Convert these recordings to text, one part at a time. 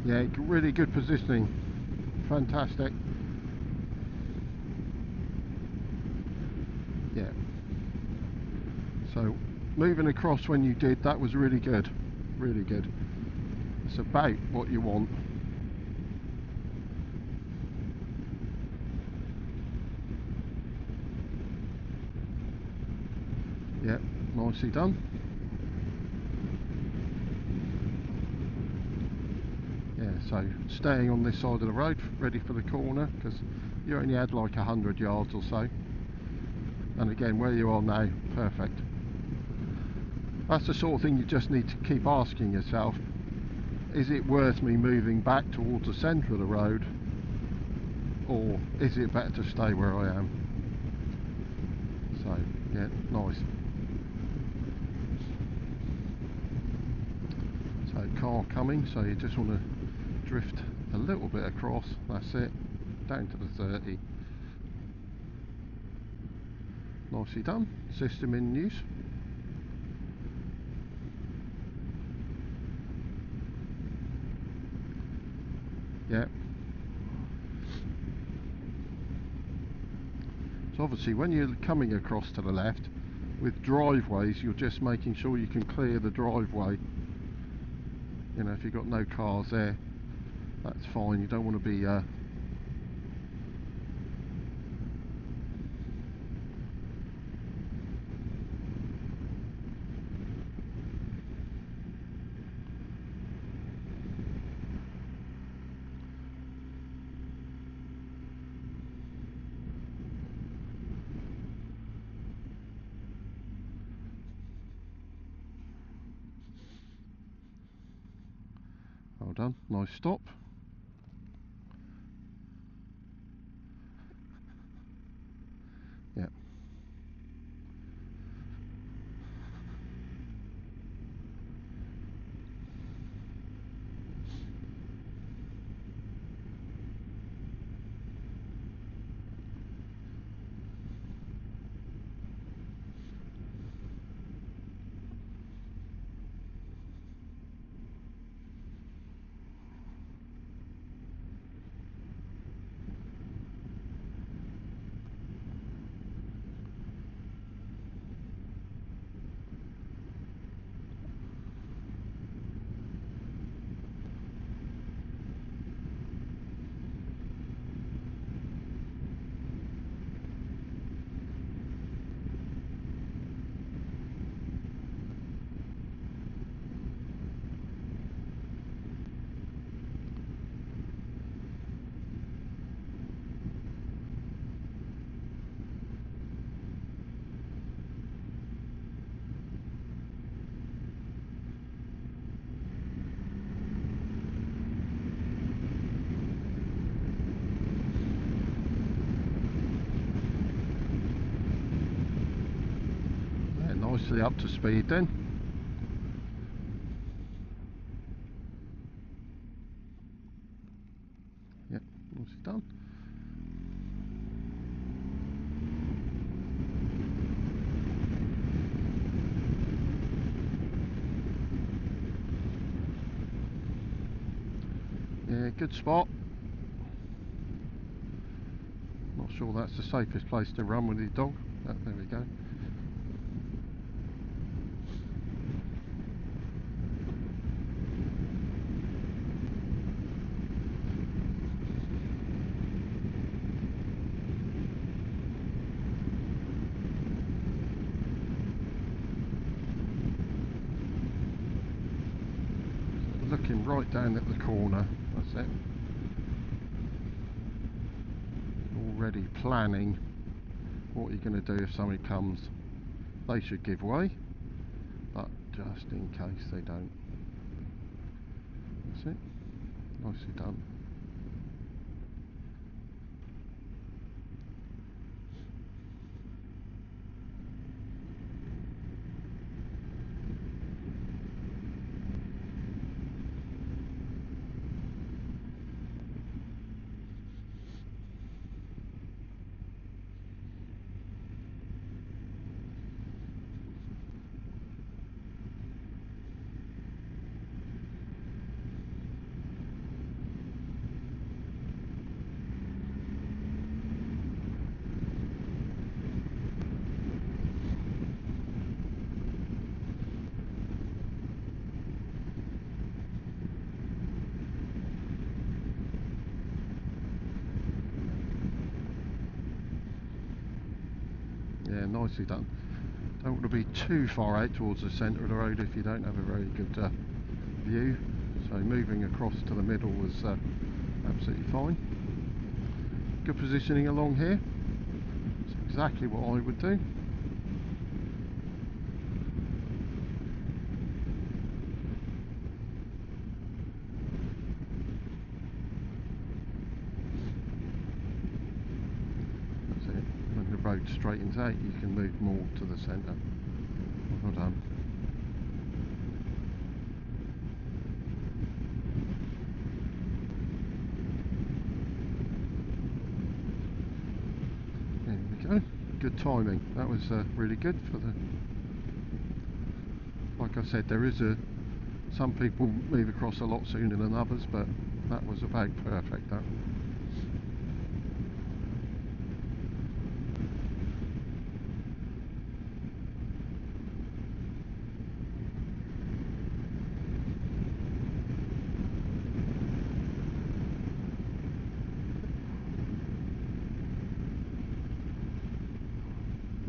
Yeah, really good positioning. Fantastic. Yeah. So moving across when you did, that was really good. Really good. It's about what you want. Yeah, nicely done. Yeah, so staying on this side of the road, ready for the corner, because you only had like 100 yards or so. And again, where you are now, perfect. That's the sort of thing you just need to keep asking yourself. Is it worth me moving back towards the centre of the road, or is it better to stay where I am? So, yeah, nice. So, car coming, so you just want to drift a little bit across, that's it, down to the 30. Nicely done. System in use. Yeah. So obviously when you're coming across to the left, with driveways, you're just making sure you can clear the driveway. You know, if you've got no cars there, that's fine. You don't want to be well done, nice stop. Yeah. Yeah, nicely up to speed then. Yeah, nicely done. Yeah, good spot. Not sure that's the safest place to run with your dog, but there we go. Looking right down at the corner, that's it. Already planning what you're going to do if somebody comes. They should give way, but just in case they don't. That's it. Nicely done. Yeah, nicely done. Don't want to be too far out towards the centre of the road if you don't have a very good view. So moving across to the middle was absolutely fine. Good positioning along here. It's exactly what I would do. That's it. When the road straightens out, you can move more to the centre. Well done. There we go. Good timing. That was really good for the. Like I said, there is some people move across a lot sooner than others, but that was about perfect. That.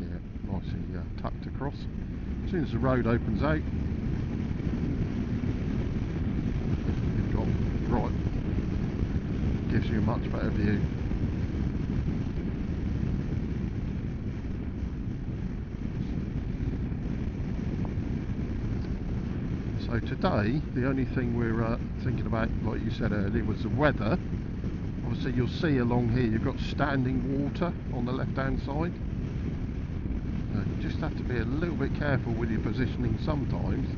Yeah, nicely tucked across. As soon as the road opens out, you've got right, gives you a much better view. So today, the only thing we're thinking about, like you said earlier, was the weather. Obviously you'll see along here you've got standing water on the left hand side. You just have to be a little bit careful with your positioning sometimes,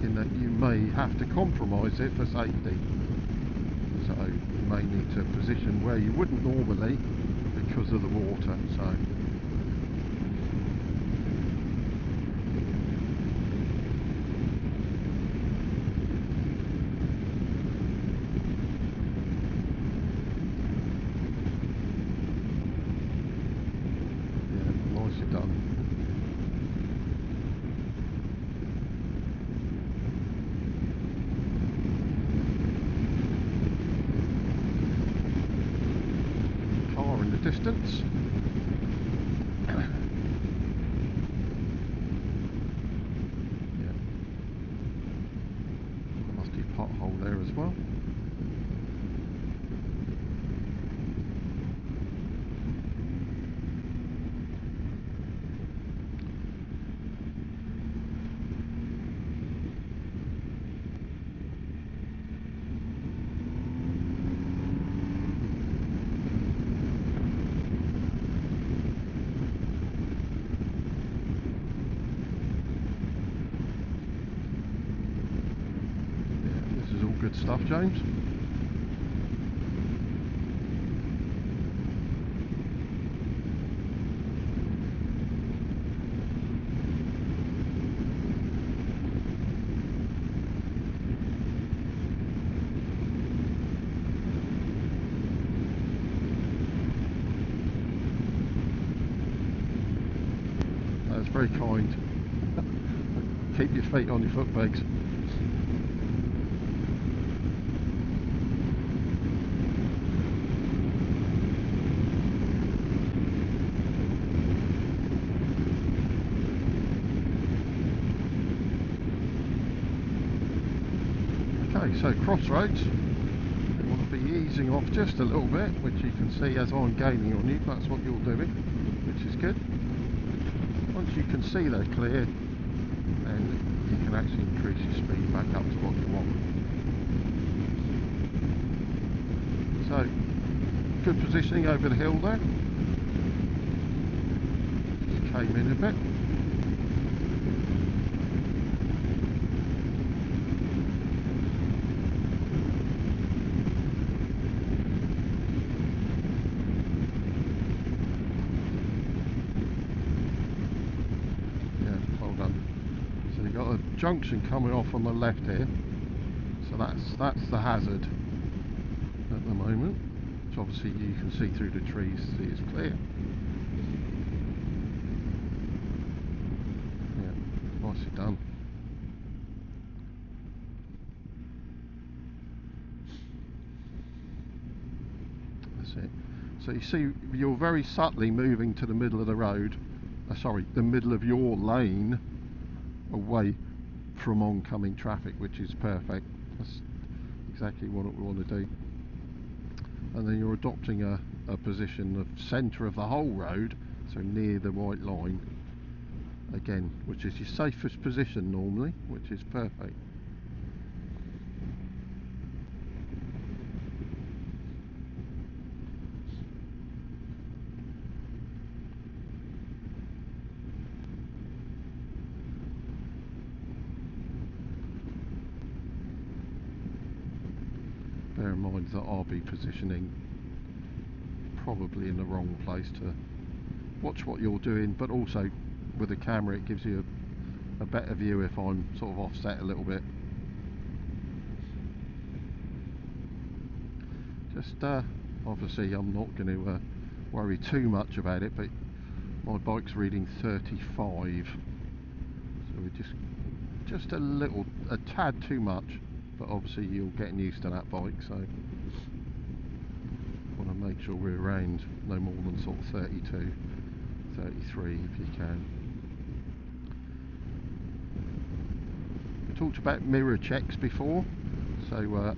in that you may have to compromise it for safety. So you may need to position where you wouldn't normally because of the water. So done. Car in the distance. Yeah. Musty pothole there as well. Good stuff, James. That's very kind. Keep your feet on your foot pegs. Okay, so crossroads, you want to be easing off just a little bit, which you can see as I'm gaining on you. That's what you're doing, which is good. Once you can see they're clear, then you can actually increase your speed back up to what you want. So, good positioning over the hill there. Just came in a bit. Got a junction coming off on the left here, so that's the hazard at the moment, which obviously you can see through the trees, see it's clear. Yeah, nicely done. That's it. So you see you're very subtly moving to the middle of the road, sorry, the middle of your lane, away from oncoming traffic, which is perfect. That's exactly what we want to do. And then you're adopting a position of centre of the whole road, so near the white line again, which is your safest position normally, which is perfect. Bear in mind that I'll be positioning probably in the wrong place to watch what you're doing, but also with the camera it gives you a better view if I'm sort of offset a little bit. Just obviously I'm not going to worry too much about it, but my bike's reading 35, so we're just a tad too much, but obviously you're getting used to that bike, so want to make sure we're around no more than sort of 32, 33 if you can. We talked about mirror checks before, so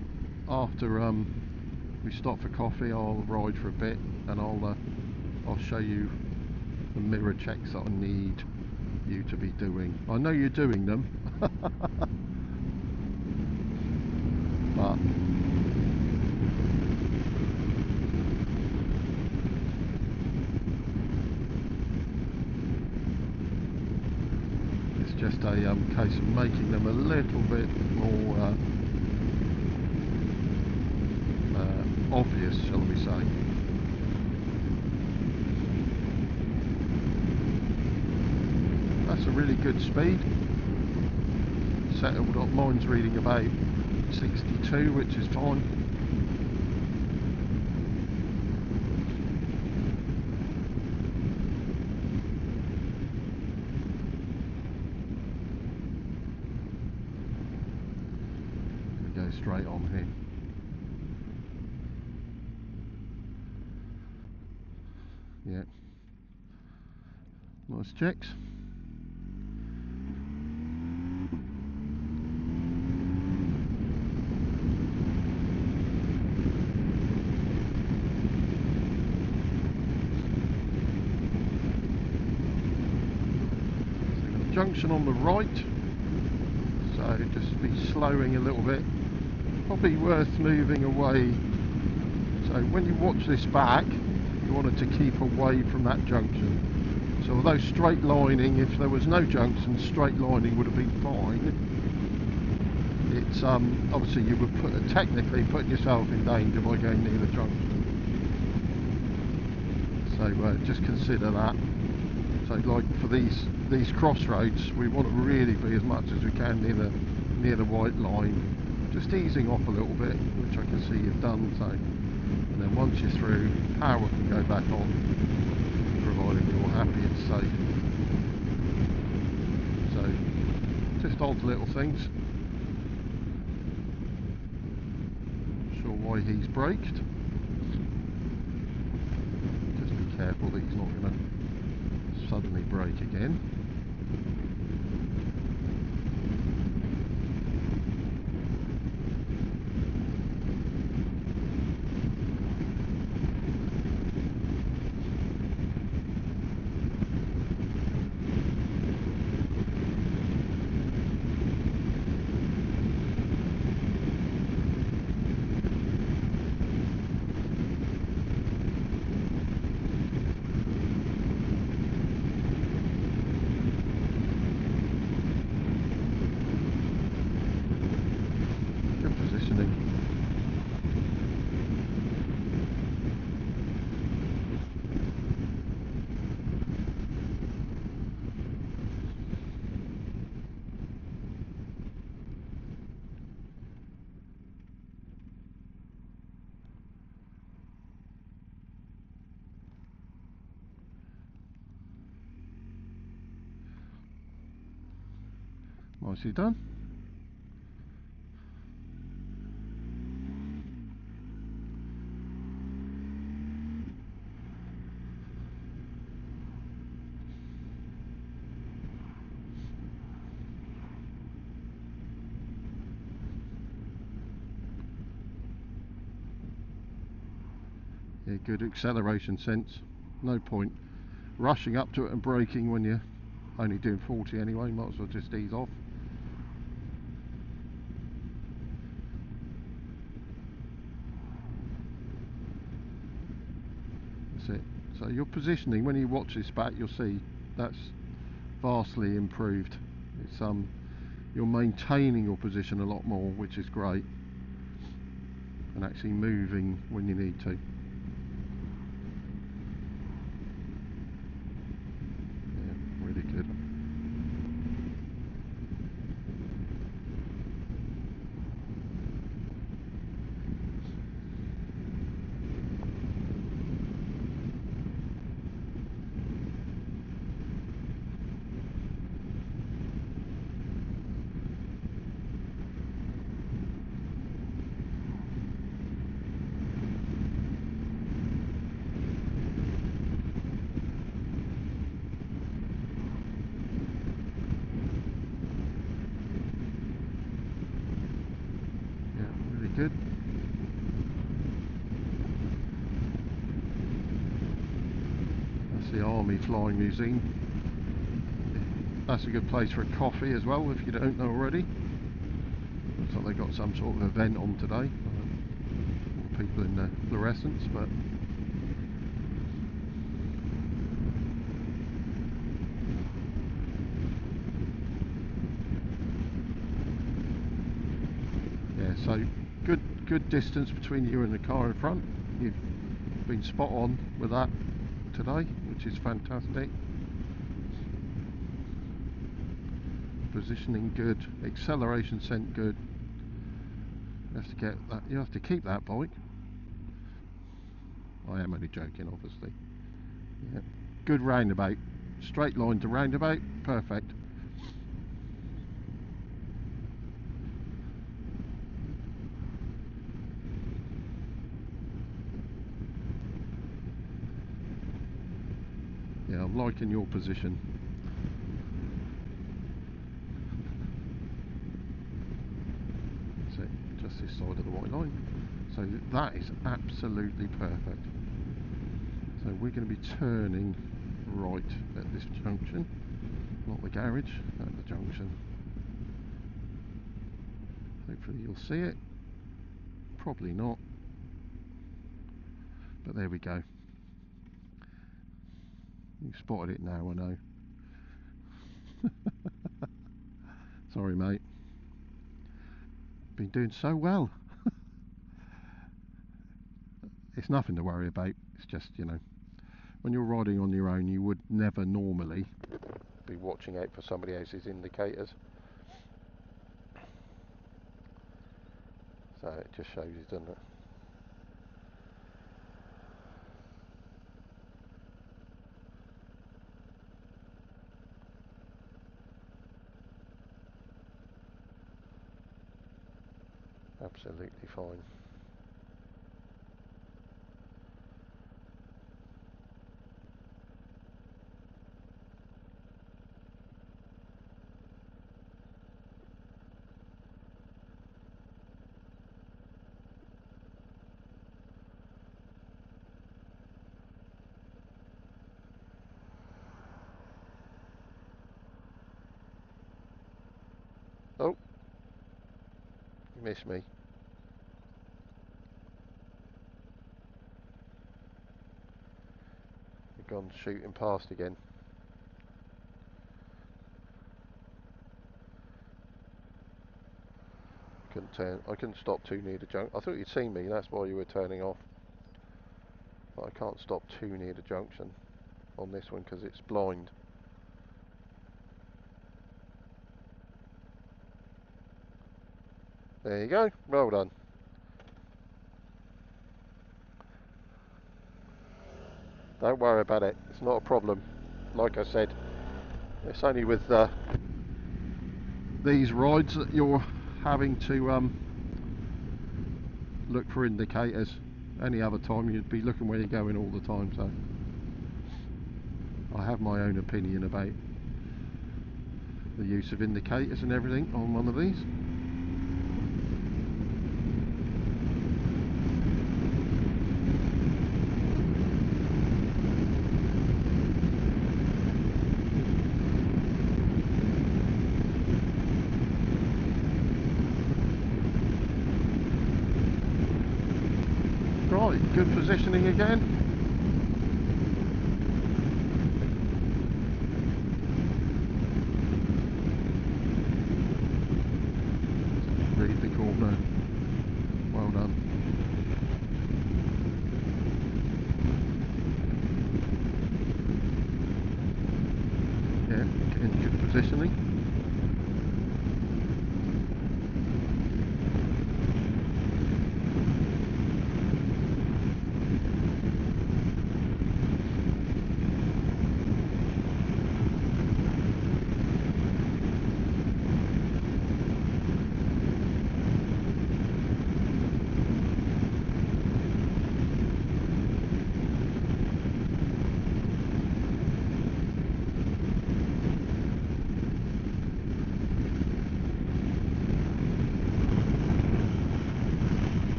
after we stop for coffee I'll ride for a bit and I'll show you the mirror checks that I need you to be doing. I know you're doing them but it's just a case of making them a little bit more obvious, shall we say. That's a really good speed. Settled up, mine's reading about 62, which is fine. We go straight on here. Yeah, nice checks. Junction on the right, so just be slowing a little bit, probably worth moving away. So when you watch this back, you want it to keep away from that junction. So although straight lining, if there was no junction, straight lining would have been fine. It's obviously you would technically put yourself in danger by going near the junction. So just consider that. So like for these crossroads, we want to really be as much as we can near the white line, just easing off a little bit, which I can see you've done. So, and then once you're through, power can go back on, providing you're happy and safe. So just odd little things. Not sure why he's braked. Just be careful that he's not going to suddenly brake again. Nicely done. Yeah, good acceleration sense. No point rushing up to it and braking when you're only doing 40 anyway. Might as well just ease off. That's it. So your positioning, when you watch this back, you'll see that's vastly improved. It's you're maintaining your position a lot more, which is great, and actually moving when you need to. Yeah, really good. Yeah, really good. That's the Army Flying Museum. That's a good place for a coffee as well, if you don't know already. Looks like they've got some sort of event on today. More people in the fluorescence, but yeah, so good distance between you and the car in front. You've been spot on with that today, which is fantastic. Positioning good, acceleration scent good. You have to get that. You have to keep that bike. I am only joking, obviously. Yeah. Good roundabout, straight line to roundabout, perfect. Yeah, I'm liking your position. That's it, just this side of the white line. So that is absolutely perfect. So we're going to be turning right at this junction, not the garage, at the junction. Hopefully you'll see it. Probably not, but there we go. You spotted it now, I know. Sorry, mate. Been doing so well. It's nothing to worry about. It's just, you know, when you're riding on your own, you would never normally be watching out for somebody else's indicators. So it just shows you, doesn't it? Absolutely fine. Oh, you missed me. You've gone shooting past again. I couldn't stop too near the junction. I thought you'd seen me, that's why you were turning off. But I can't stop too near the junction on this one because it's blind. There you go, well done. Don't worry about it, it's not a problem. Like I said, it's only with these rides that you're having to look for indicators. Any other time you'd be looking where you're going all the time, so I have my own opinion about the use of indicators and everything on one of these. Right, good positioning again. Read the corner. Well done. Yeah, again, good positioning.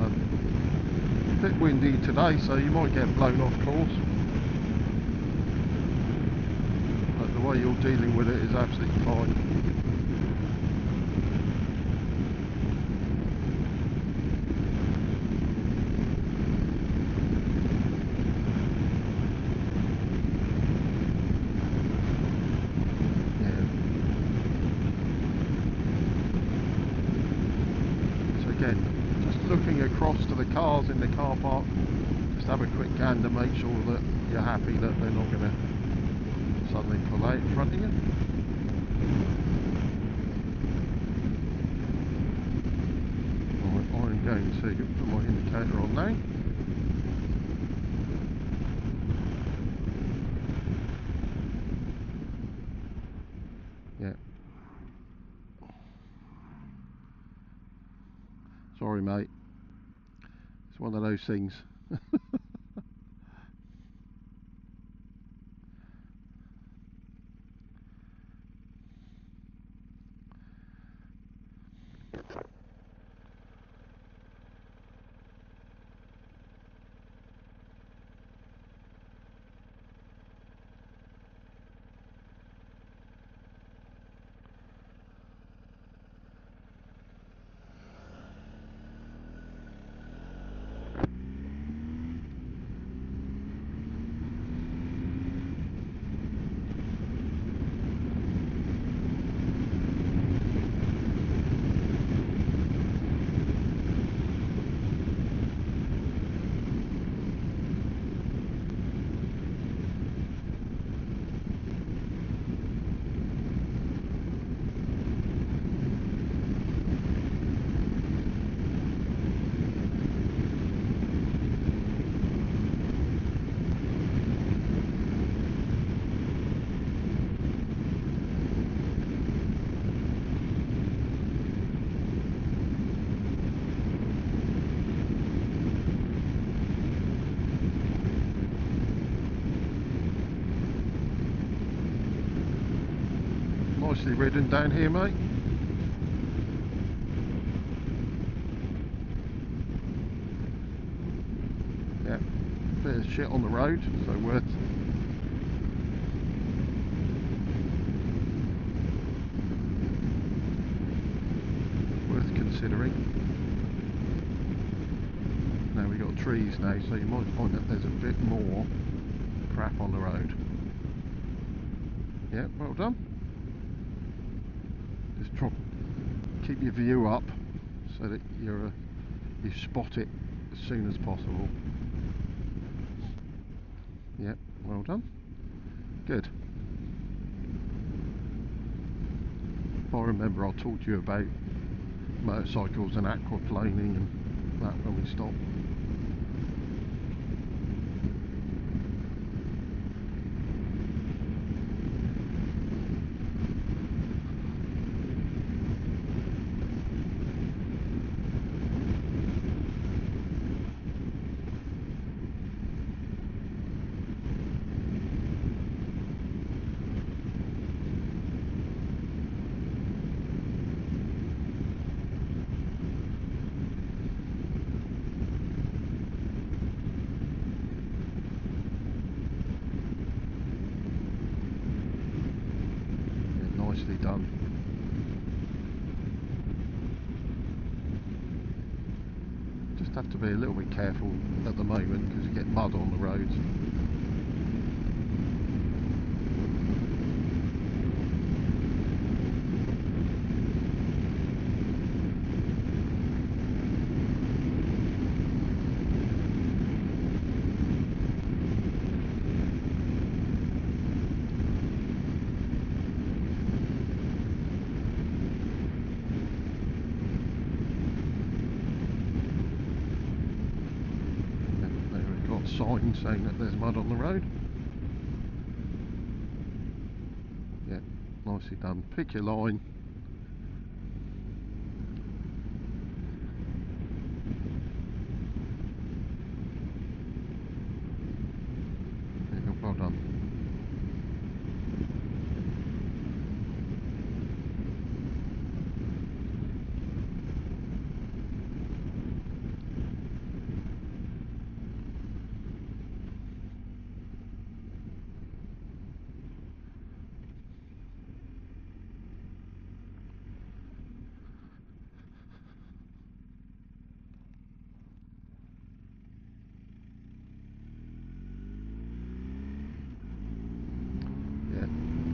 A bit windy today, so you might get blown off course. But the way you're dealing with it is absolutely fine. Yeah. So again, just looking across to the cars in the car park, just have a quick gander, make sure that you're happy that they're not going to suddenly pull out in front of you. Right, I'm going to put my indicator on now. Yeah. Sorry mate, it's one of those things. Nicely ridden down here, mate. Yeah, bit of shit on the road, so worth considering. Now we've got trees now, so you might find that there's a bit more crap on the road. Yeah, well done. Just try keep your view up so that you spot it as soon as possible. Yeah, well done. Good. If I remember, I'll talk to you about motorcycles and aquaplaning and that when we stop. Just have to be a little bit careful at the moment because you get mud on the roads. Sign saying that there's mud on the road. Yeah, nicely done. Pick your line. Yeah, well done.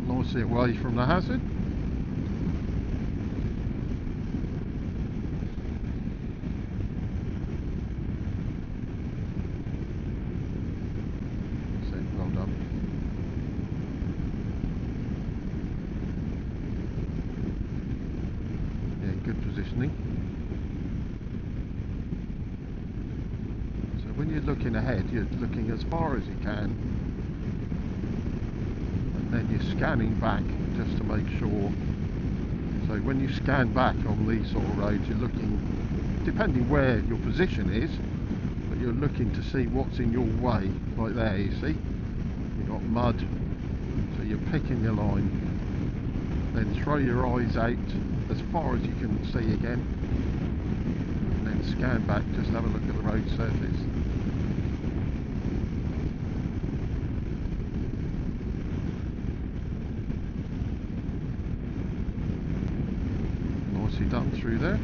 Nicely away from the hazard. That's it, well done. Yeah, good positioning. So when you're looking ahead, you're looking as far as you can, and then you're scanning back just to make sure. So when you scan back on these sort of roads, you're looking, depending where your position is, but you're looking to see what's in your way. Like there, you see, you've got mud, so you're picking your line. Then throw your eyes out as far as you can see again, and then scan back, just have a look at the road surface. Nicely done through there.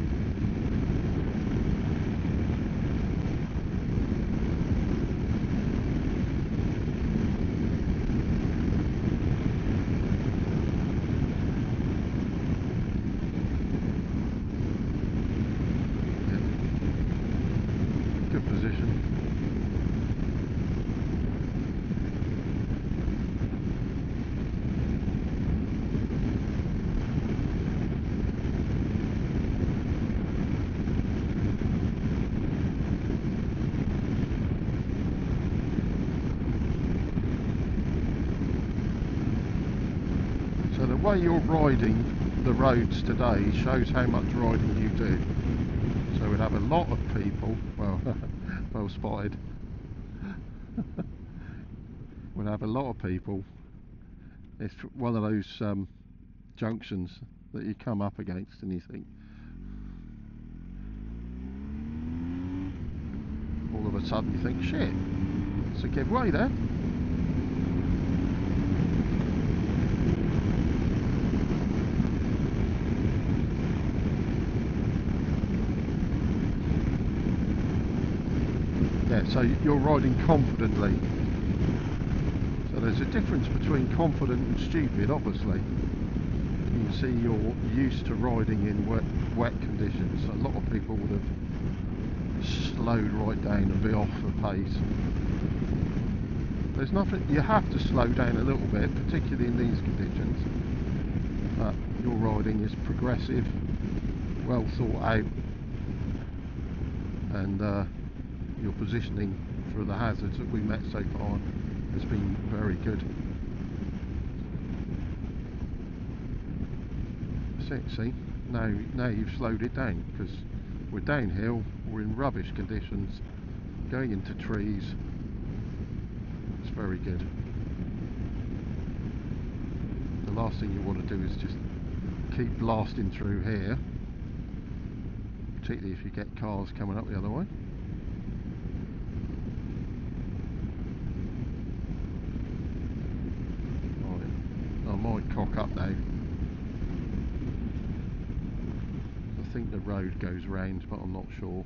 Good position. So the way you're riding the roads today shows how much riding you do. So we'd have a lot of people, well, well spotted. We'd have a lot of people. It's one of those junctions that you come up against and you think, all of a sudden you think, shit, it's a giveaway there. Yeah, so you're riding confidently. So there's a difference between confident and stupid, obviously. You can see you're used to riding in wet conditions. So a lot of people would have slowed right down and be off the pace. There's nothing, you have to slow down a little bit, particularly in these conditions. But your riding is progressive, well thought out, and your positioning for the hazards that we met so far has been very good. See, now you've slowed it down, because we're downhill, we're in rubbish conditions, going into trees. It's very good. The last thing you want to do is just keep blasting through here, particularly if you get cars coming up the other way. I might cock up now. I think the road goes round, but I'm not sure.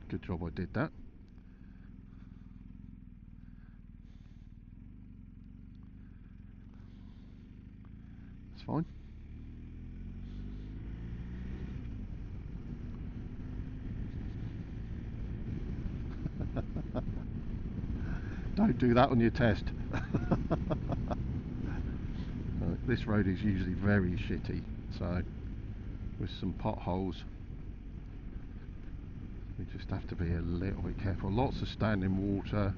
good job I did that. It's fine. Don't do that on your test. This road is usually very shitty, so with some potholes we just have to be a little bit careful. Lots of standing water,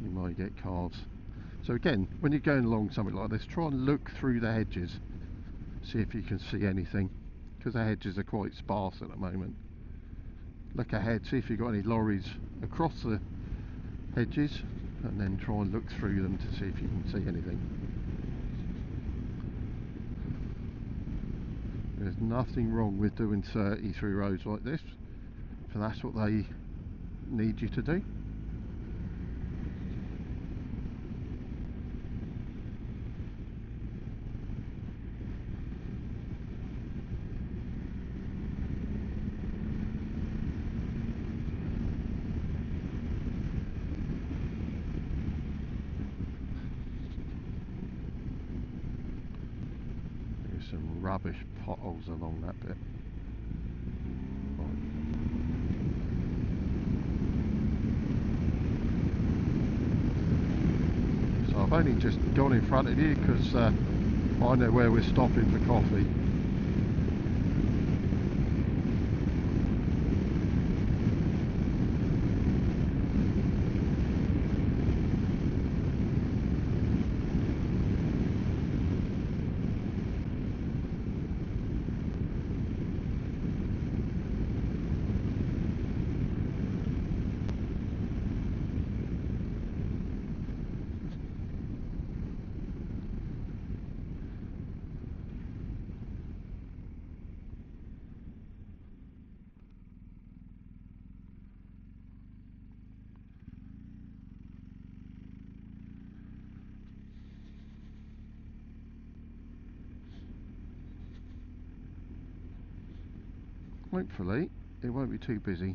you might get cars. So again, when you're going along something like this, try and look through the hedges, see if you can see anything, because the hedges are quite sparse at the moment. Look ahead, see if you've got any lorries across the hedges, and then try and look through them to see if you can see anything. There's nothing wrong with doing 30 through roads like this, for that's what they need you to do. There's some rubbish potholes along that bit. So I've only just gone in front of you because I know where we're stopping for coffee. Hopefully it won't be too busy.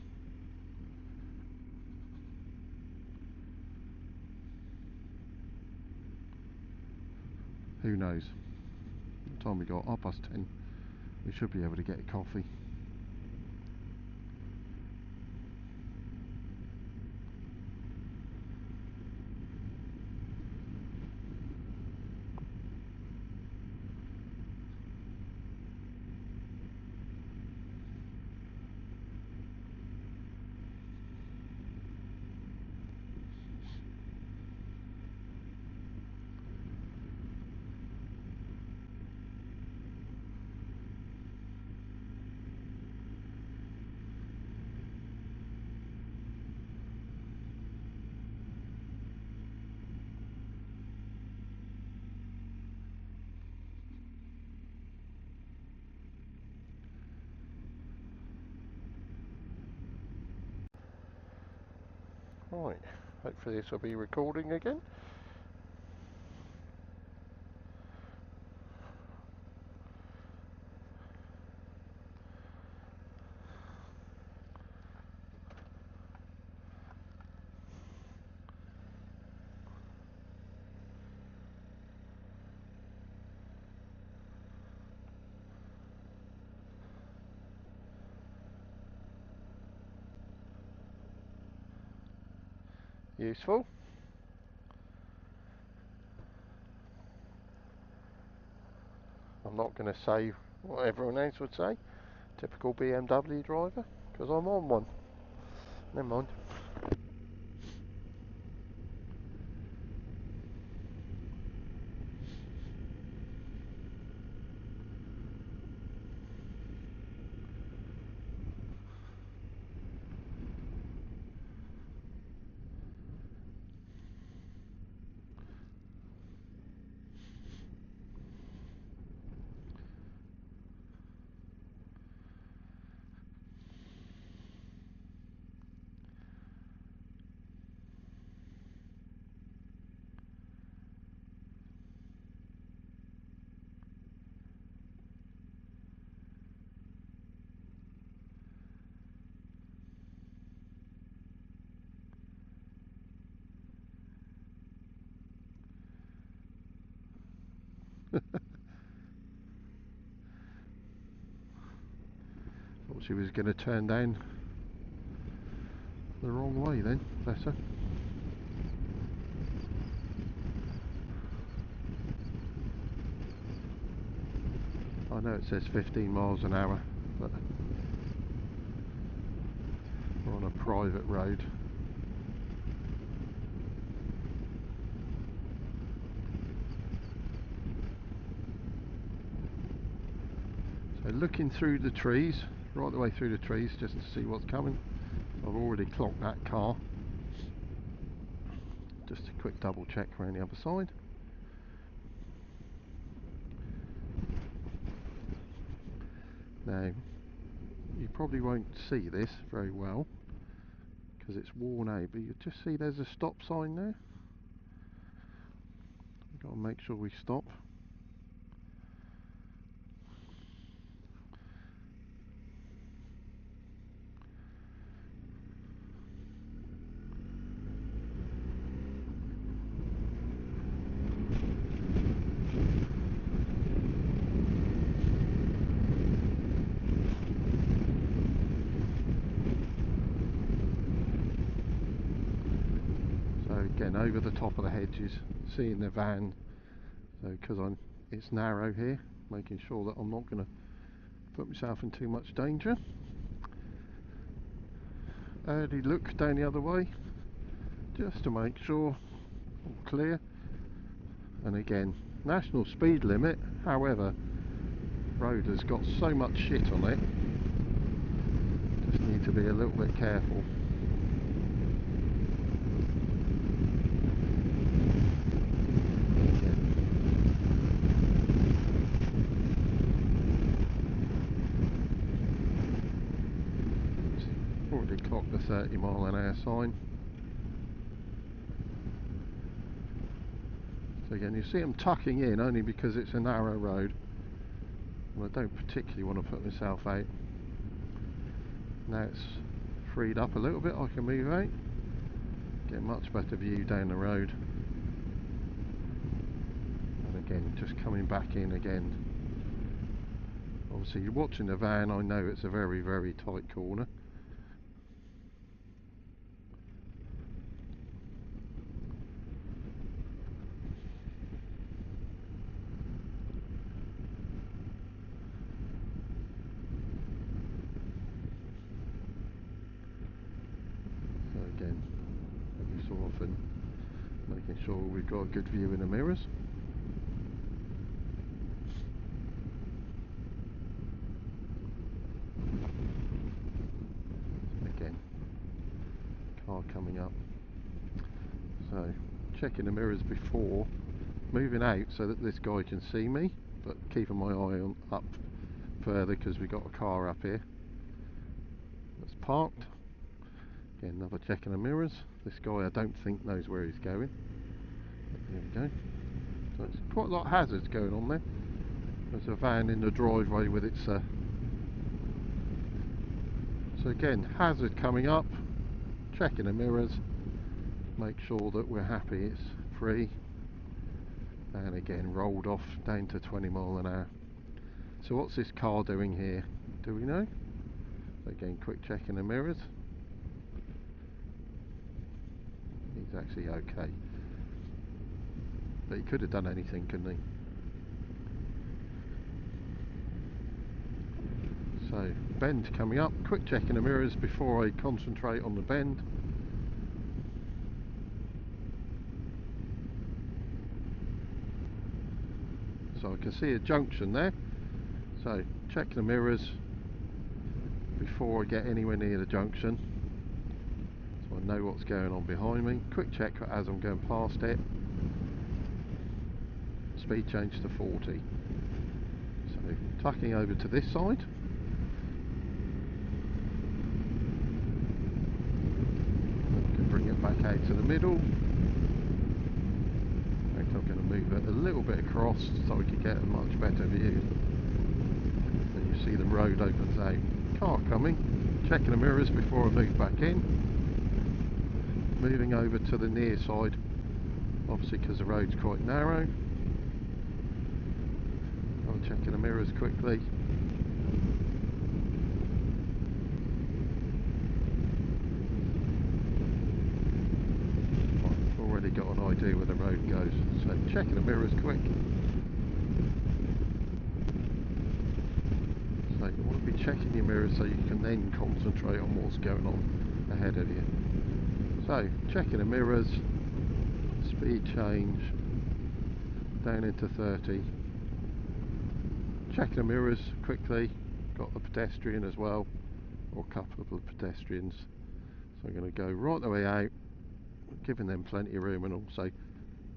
Who knows? By the time we got 10:30, we should be able to get a coffee. Right, hopefully this will be recording again. Useful. I'm not going to say what everyone else would say, typical BMW driver, because I'm on one. Never mind. Thought she was going to turn down the wrong way then, bless her. I know it says 15 miles an hour, but we're on a private road. So looking through the trees, right the way through the trees, just to see what's coming. I've already clocked that car. Just a quick double check around the other side. Now, you probably won't see this very well because it's worn out, but you just see there's a stop sign there. We've got to make sure we stop. So again, over the top of the hedges, seeing the van. So because it's narrow here, making sure that I'm not going to put myself in too much danger. Early look down the other way, just to make sure all clear. And again, national speed limit, however, road has got so much shit on it, just need to be a little bit careful. Already clocked the 30 mile an hour sign. So again, you see them tucking in only because it's a narrow road, and I don't particularly want to put myself out. Now it's freed up a little bit, I can move out, get a much better view down the road. And again, just coming back in again. Obviously you're watching the van, I know it's a very, very tight corner. So again, every so often, making sure we've got a good view in the mirrors. Again, car coming up. So checking the mirrors before moving out so that this guy can see me, but keeping my eye on up further because we've got a car up here that's parked. Again, another check in the mirrors. This guy I don't think knows where he's going. But there we go. So it's quite a lot of hazards going on there. There's a van in the driveway with its so again, hazard coming up, checking the mirrors, make sure that we're happy it's free, and again rolled off down to 20 mile an hour. So what's this car doing here? Do we know? Again, quick check in the mirrors. He's actually okay, but he could have done anything, couldn't he? So bend coming up, quick check in the mirrors before I concentrate on the bend. So I can see a junction there, so check the mirrors before I get anywhere near the junction, so I know what's going on behind me. Quick check as I'm going past it. Speed change to 40. So tucking over to this side. I can bring it back out to the middle. In fact, I'm going to move it a little bit across so we can get a much better view. Then you see the road opens out. Car coming, checking the mirrors before I move back in, moving over to the near side, obviously because the road's quite narrow. I'm checking the mirrors quickly, idea where the road goes, so checking the mirrors quick. So you want to be checking your mirrors so you can then concentrate on what's going on ahead of you. So checking the mirrors, speed change down into 30. Checking the mirrors quickly, got the pedestrian as well, or a couple of pedestrians. So I'm going to go right the way out, giving them plenty of room, and also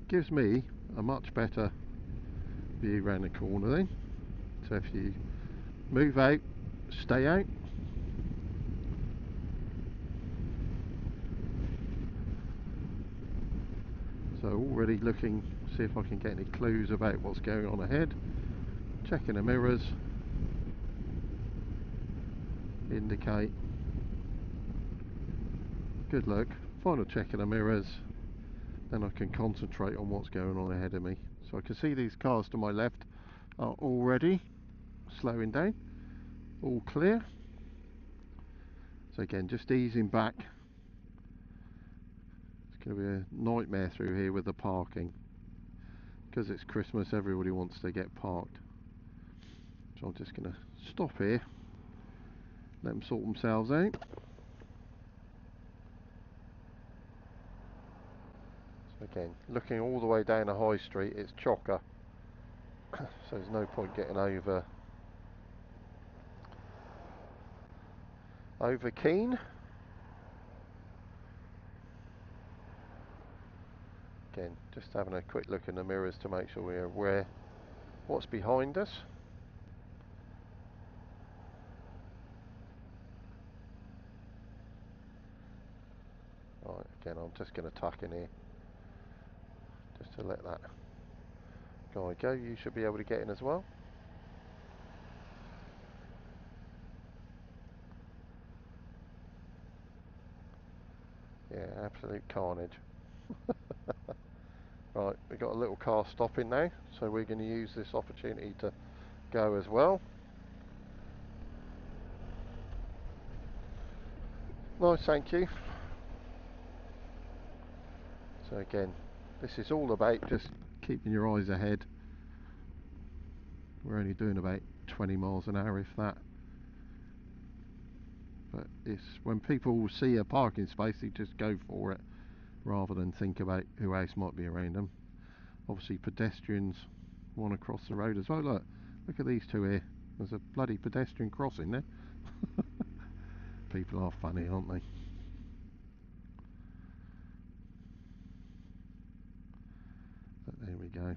gives me a much better view around the corner then. So if you move out, stay out. So already looking, see if I can get any clues about what's going on ahead. Checking the mirrors, indicate, good look, final check of the mirrors, then I can concentrate on what's going on ahead of me. So I can see these cars to my left are already slowing down, all clear. So again, just easing back. It's going to be a nightmare through here with the parking. Because it's Christmas, everybody wants to get parked. So I'm just going to stop here, let them sort themselves out. So again, looking all the way down the high street, it's chocker. So there's no point getting over keen. Again, just having a quick look in the mirrors to make sure we're aware what's behind us. Right, again, I'm just going to tuck in here, just to let that guy go. You should be able to get in as well. Yeah, absolute carnage. Right, we've got a little car stopping now, so we're going to use this opportunity to go as well. Nice, thank you. So again, this is all about just keeping your eyes ahead. We're only doing about 20 miles an hour, if that. But it's when people see a parking space, they just go for it rather than think about who else might be around them. Obviously pedestrians want to cross the road as well. Look at these two here. There's a bloody pedestrian crossing there. People are funny, aren't they? But there we go.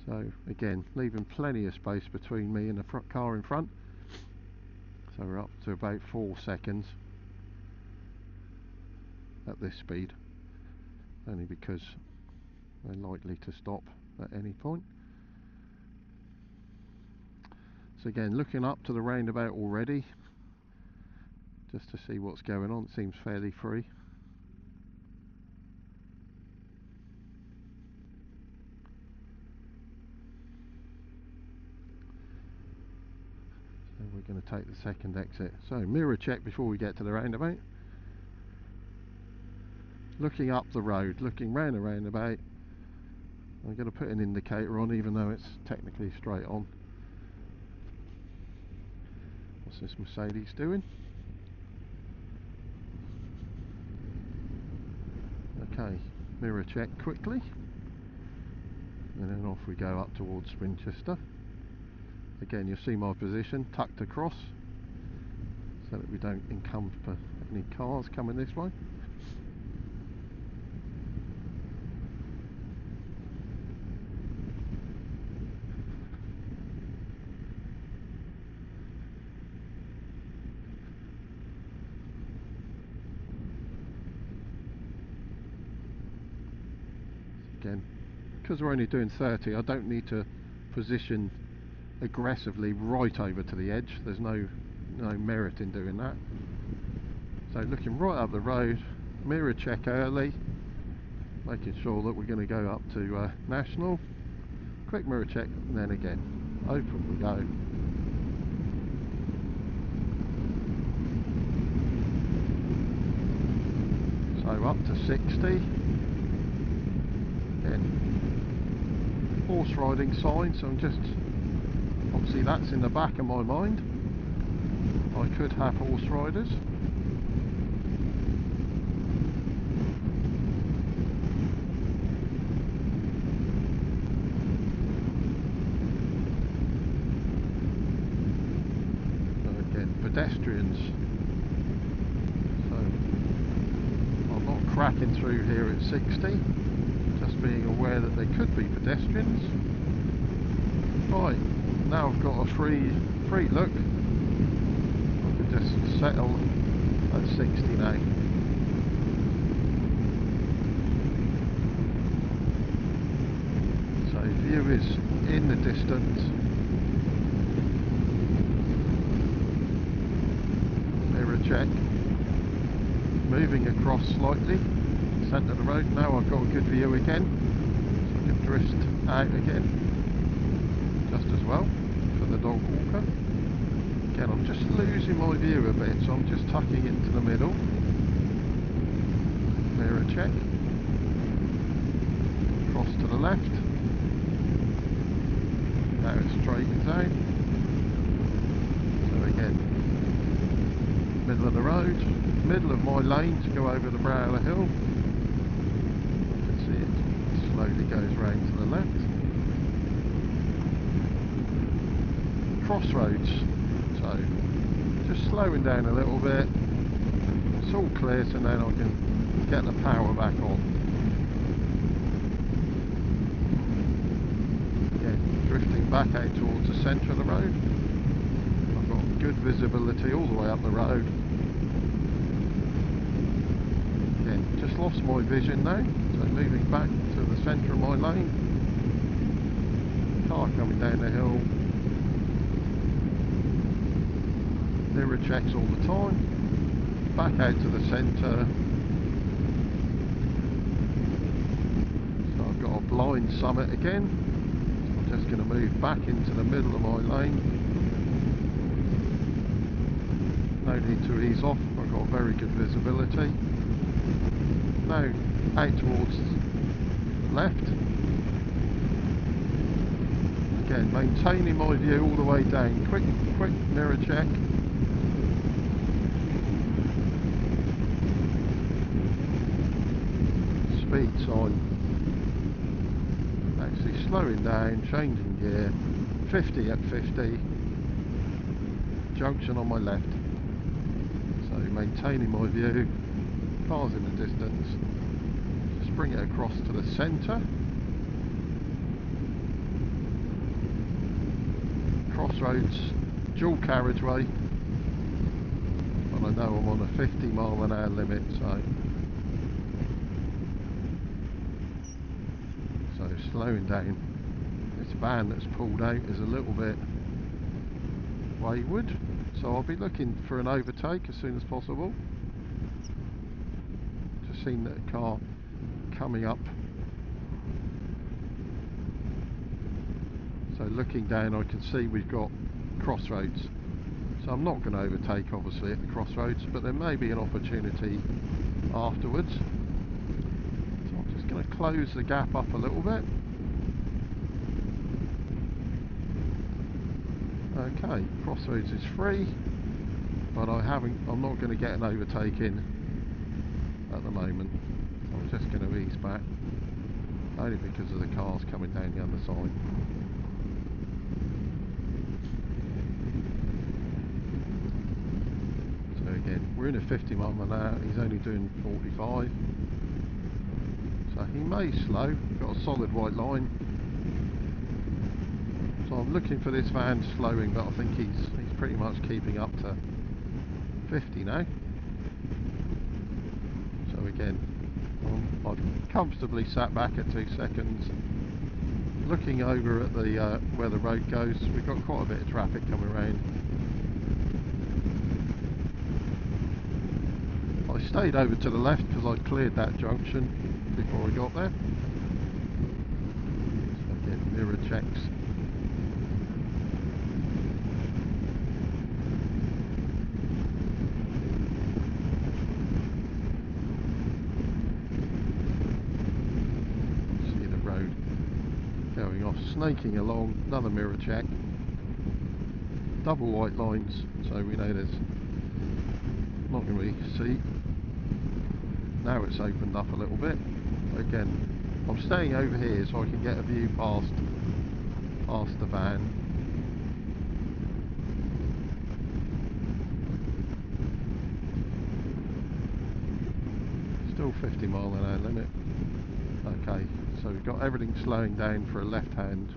So again, leaving plenty of space between me and the front car in front. So we're up to about 4 seconds at this speed, only because they're likely to stop at any point. So again, looking up to the roundabout already, just to see what's going on. It seems fairly free. So we're going to take the second exit. So mirror check before we get to the roundabout. Looking up the road, looking round the roundabout. I'm going to put an indicator on even though it's technically straight on. What's this Mercedes doing? Okay, mirror check quickly. And then off we go up towards Winchester. Again, you'll see my position tucked across so that we don't encumber any cars coming this way. Again, because we're only doing 30, I don't need to position aggressively right over to the edge. There's no merit in doing that. So looking right up the road, mirror check early, making sure that we're going to go up to National. Quick mirror check, and then again, open we go. 60. Again, horse riding sign, so I'm just, obviously that's in the back of my mind. I could have horse riders. Pedestrians, so I'm not cracking through here at 60, just being aware that there could be pedestrians. Right, now I've got a free look, I can just settle at 60 now. So view is in the distance. Check, moving across slightly, centre of the road. Now I've got a good view again, so I can drift out again, just as well for the dog walker. Again, I'm just losing my view a bit, so I'm just tucking into the middle. Mirror check, cross to the left, now it straightens out. So again, middle of the road, middle of my lane to go over the brow of the hill. You can see it slowly goes round to the left. Crossroads, so just slowing down a little bit. It's all clear, so then I can get the power back on. Again, drifting back out towards the centre of the road. Good visibility all the way up the road. Again, just lost my vision now, so moving back to the centre of my lane. Car coming down the hill. Mirror checks all the time. Back out to the centre. So I've got a blind summit again. So I'm just going to move back into the middle of my lane. No need to ease off, I've got very good visibility. Now out towards left. Again, maintaining my view all the way down. Quick mirror check. Speed sign. Actually slowing down, changing gear. 50 at 50. Junction on my left. So maintaining my view, cars in the distance, just bring it across to the centre. Crossroads, dual carriageway, and I know I'm on a 50-mile-an-hour limit, so slowing down. This van that's pulled out is a little bit wayward, so I'll be looking for an overtake as soon as possible. Just seen that car coming up, so looking down I can see we've got crossroads, so I'm not going to overtake obviously at the crossroads, but there may be an opportunity afterwards. So I'm just going to close the gap up a little bit. Okay, crossroads is free, but I'm not going to get an overtake in at the moment. I'm just going to ease back, only because of the cars coming down the other side. So again, we're in a 50 mile an hour, he's only doing 45. So he may slow, got a solid white line. So I'm looking for this van slowing, but I think he's pretty much keeping up to 50 now. So again, I've comfortably sat back at 2 seconds, looking over at the where the road goes. We've got quite a bit of traffic coming around. I stayed over to the left because I'd cleared that junction before I got there. So again, mirror checks. snaking along, another mirror check, double white lines, so we know there's not going to be seat. Now it's opened up a little bit. Again, I'm staying over here so I can get a view past the van. Still 50 mile an hour limit. Okay, so we've got everything slowing down for a left hand.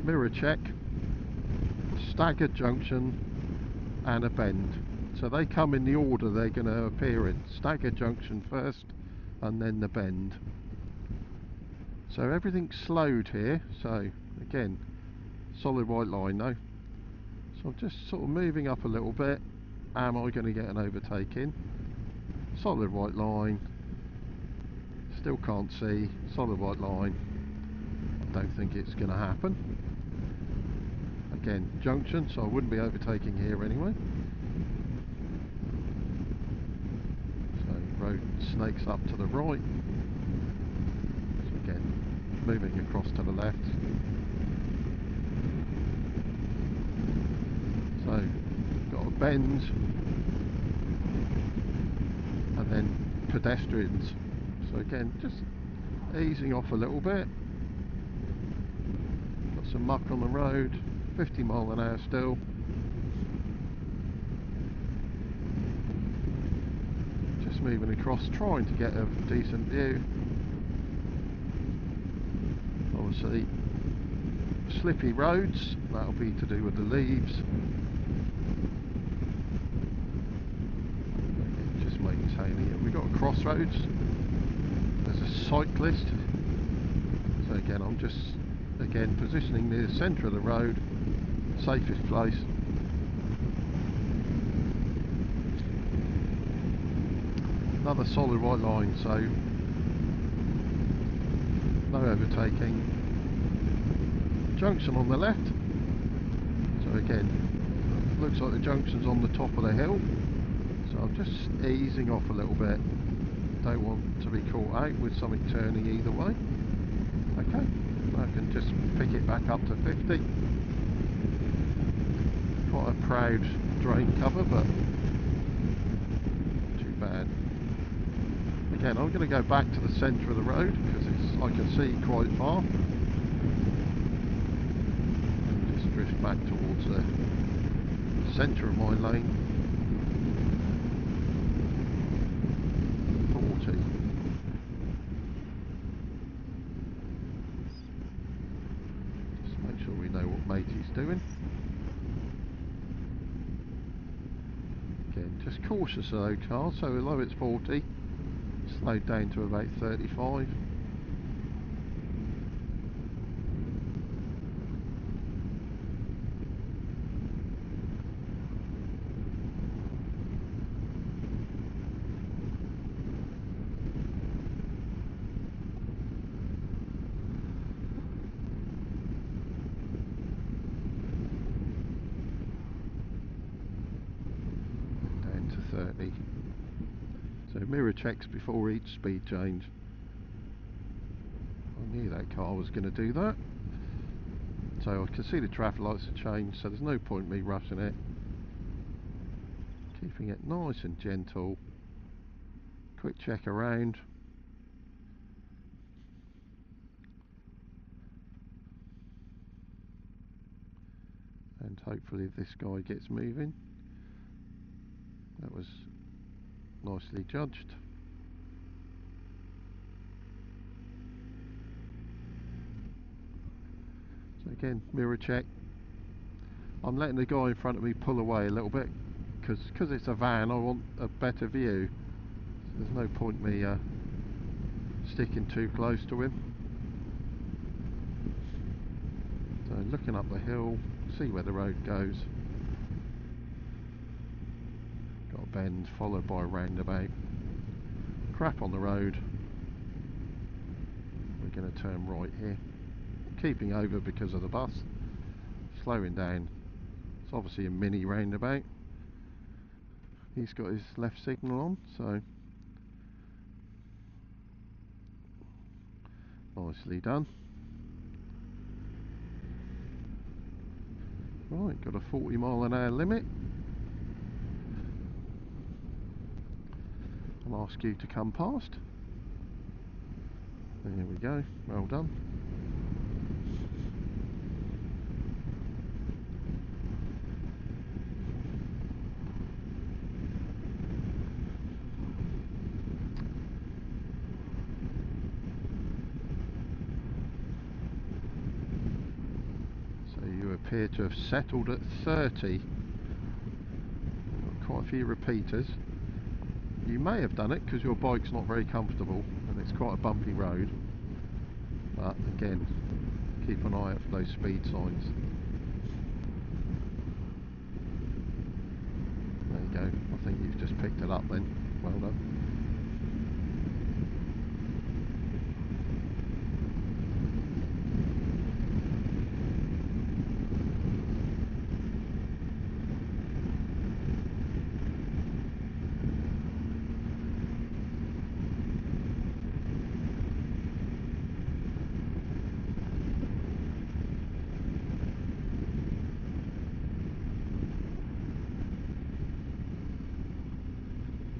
Mirror check, staggered junction and a bend. So they come in the order they're going to appear in. Staggered junction first and then the bend. So everything's slowed here, so again, solid white line though. So I'm just sort of moving up a little bit. Am I going to get an overtake in? Solid white line. Still can't see. Solid white line. I don't think it's going to happen. Again, junction, so I wouldn't be overtaking here anyway. So road snakes up to the right. So again, moving across to the left. So got a bend and then pedestrians. So again, just easing off a little bit. Got some muck on the road, 50 mile an hour still. Just moving across, trying to get a decent view. Obviously, slippy roads, that'll be to do with the leaves. Okay, just maintaining it. We've got a crossroads. There's a cyclist. So again, I'm just positioning near the centre of the road, safest place. Another solid white line, so no overtaking. Junction on the left. So again, looks like the junction's on the top of the hill. So I'm just easing off a little bit. Don't want to be caught out with something turning either way. Okay, I can just pick it back up to 50. Quite a proud drain cover, but not too bad. Again, I'm going to go back to the centre of the road because I can see quite far. And just drift back towards the centre of my lane. 40. Just make sure we know what matey's doing. Again, just cautious of those cars, so although it's 40, slowed down to about 35. Down to 30. So mirror checks before each speed change. I knew that car was going to do that. So I can see the traffic lights have changed, so there's no point in me rushing it. Keeping it nice and gentle. Quick check around. And hopefully this guy gets moving. That was nicely judged. So again, mirror check. I'm letting the guy in front of me pull away a little bit because it's a van. I want a better view. So there's no point me sticking too close to him. So looking up the hill, see where the road goes. Got a bend followed by a roundabout. Crap on the road. We're going to turn right here. Keeping over because of the bus. Slowing down. It's obviously a mini roundabout. He's got his left signal on, so nicely done. Right, got a 40 mph limit. I'll ask you to come past. There we go, well done. So you appear to have settled at 30. Got quite a few repeaters. You may have done it because your bike's not very comfortable and it's quite a bumpy road. But again, keep an eye out for those speed signs. There you go, I think you've just picked it up then. Well done.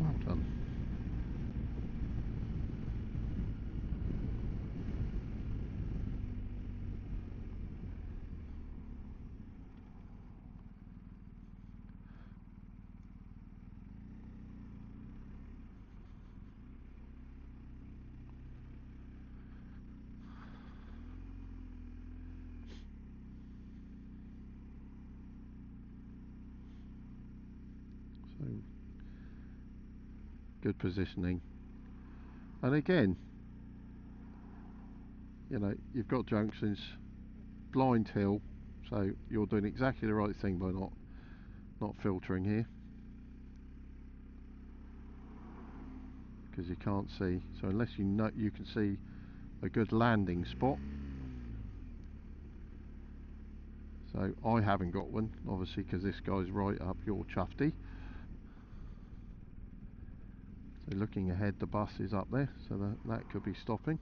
Well done. So good positioning. And again, you know, you've got junctions, blind hill, so you're doing exactly the right thing by not filtering here, because you can't see. So unless you know you can see a good landing spot. So I haven't got one, obviously, because this guy's right up your chufty. So looking ahead, the bus is up there, so that could be stopping.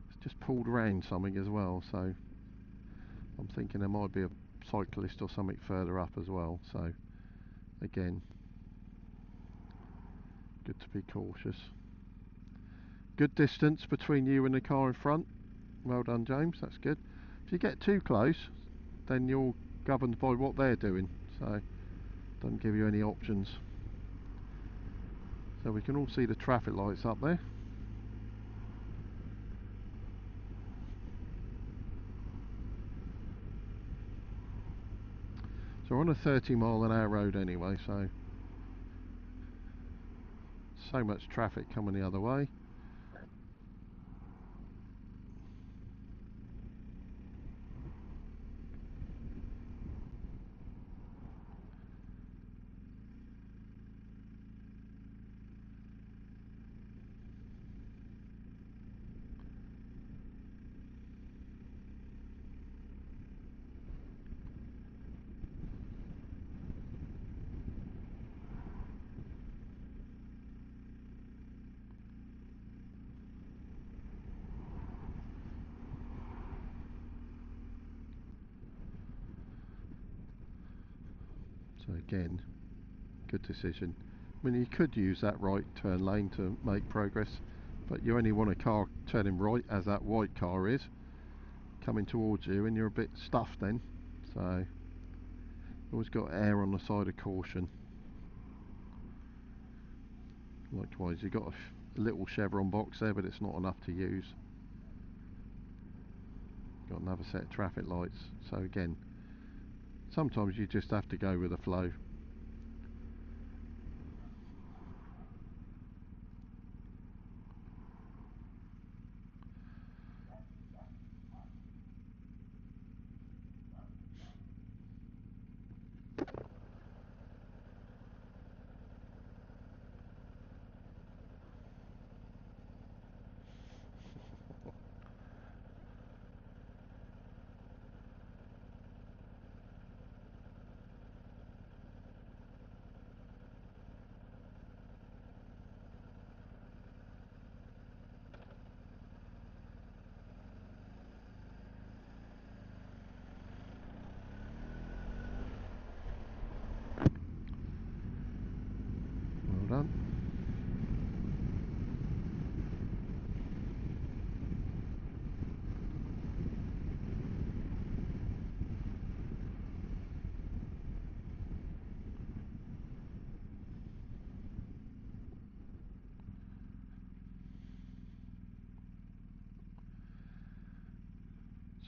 It's just pulled around something as well, so I'm thinking there might be a cyclist or something further up as well. So again, good to be cautious. Good distance between you and the car in front. Well done, James, that's good. If you get too close, then you're governed by what they're doing, so doesn't give you any options. So we can all see the traffic lights up there. So we're on a 30 mph road anyway, so much traffic coming the other way. So again, good decision. I mean, you could use that right turn lane to make progress, but you only want a car turning right as that white car is coming towards you, and you're a bit stuffed then. So always got to err on the side of caution. Likewise, you've got a little chevron box there, but it's not enough to use. Got another set of traffic lights. So again, sometimes you just have to go with the flow.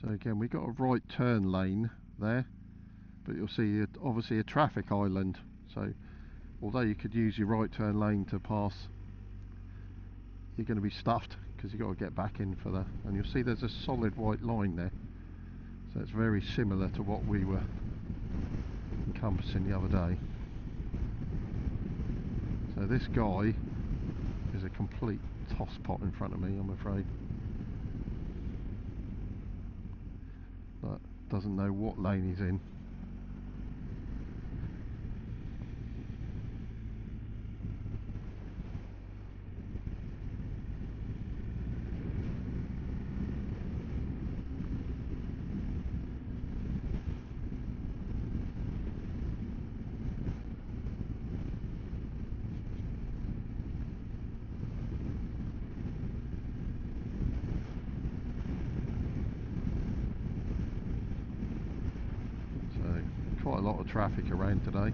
So again, we've got a right turn lane there, but you'll see obviously a traffic island. So although you could use your right turn lane to pass, you're going to be stuffed because you've got to get back in for that. And you'll see there's a solid white line there. So it's very similar to what we were encompassing the other day. So this guy is a complete tosspot in front of me, I'm afraid. But doesn't know what lane he's in. So quite a lot of traffic around today.